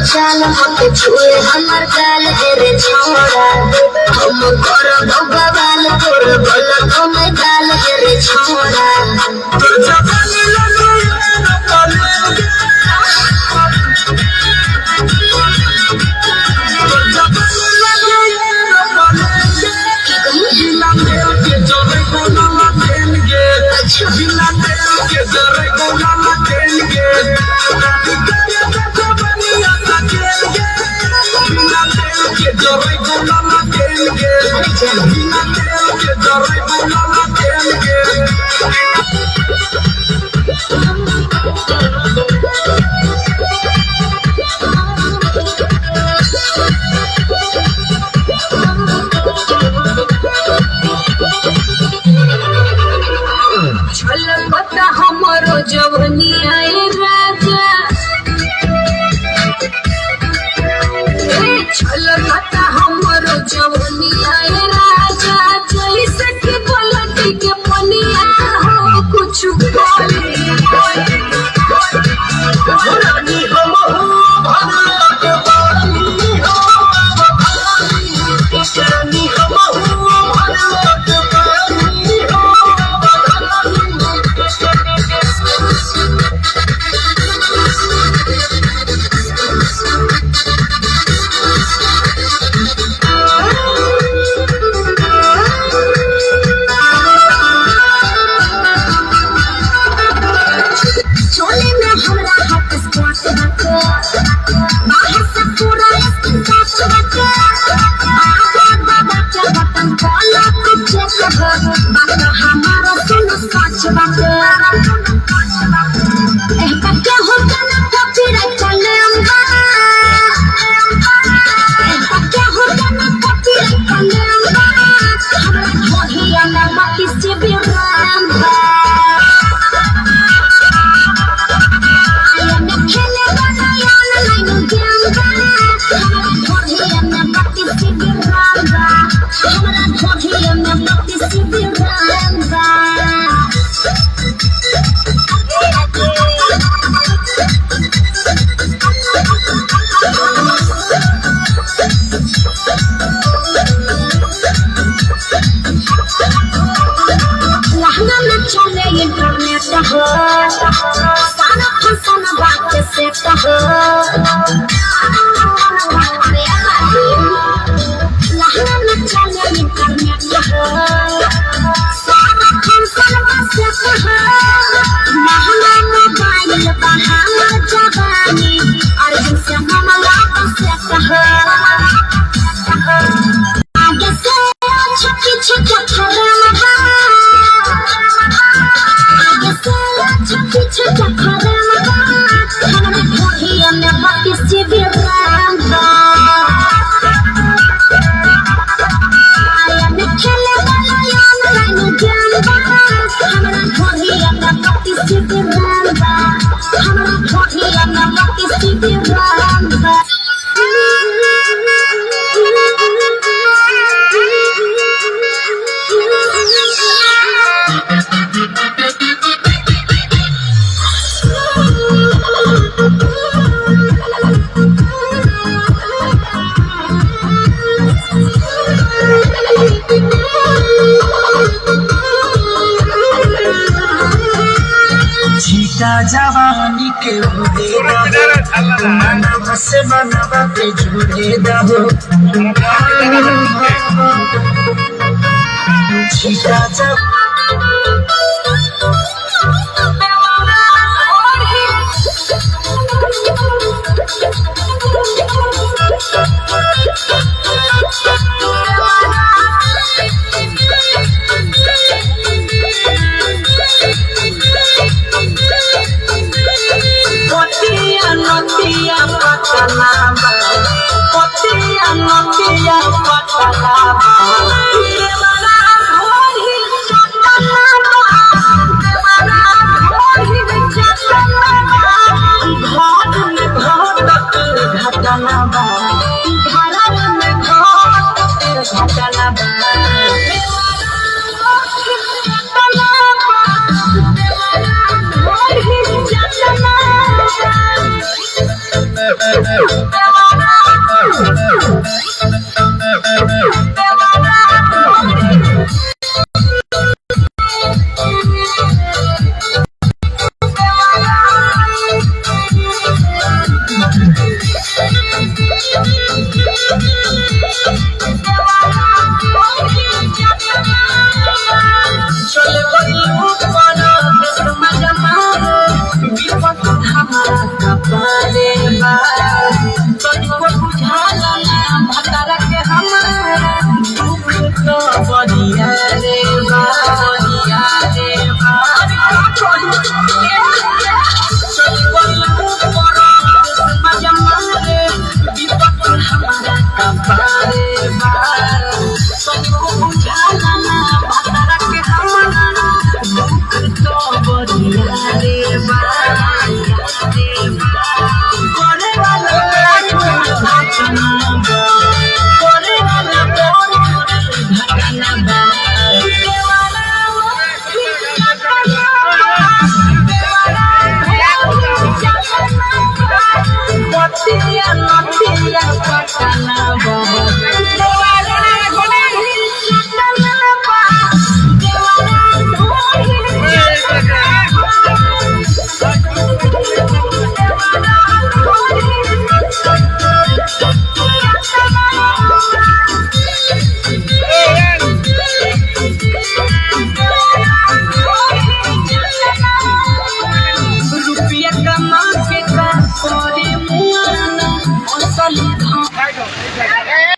छुए हमर गाल रे छोड़ा हम करब बवाल तोर गलत में गाल रे छोड़ा तोर जवानी लगे कलेंगे तोर जवानी लगे कलेंगे बिना तेरे के जोरे को ना देंगे बिना तेरे के जोरे को ना देंगे Joy ko lama kelge, bina kelge, joy ko lama kelge. छलकता हमरो जवनी आए राजा छलकता हमरो जवनी आए राजा जैसे कि पलटी के पनिया हो कुछ बोले रानी हम हो भगवान के बानी हो रानी हम हो भगवान के बानी हो सारा फंसन बात से कहो लहना में चले इंटरनेट हो सारा फंसन बात से कहो महंगा मोबाइल बहाना जवानी अर्जुन से मामला से कहो आगे से छुट्टी छुट्टी पीछे चक्कर लगा हमने कोहिया में बाकी से भी रंगा आया में खेले वाला यान लाइन ज्ञान बा हमने कोहिया में बाकी से भी रंगा हमने कोहिया में बाकी से भी रंगा जवानी के उड़े दहो मनवा से मनवा पे जुड़े दहो छीटा जवानी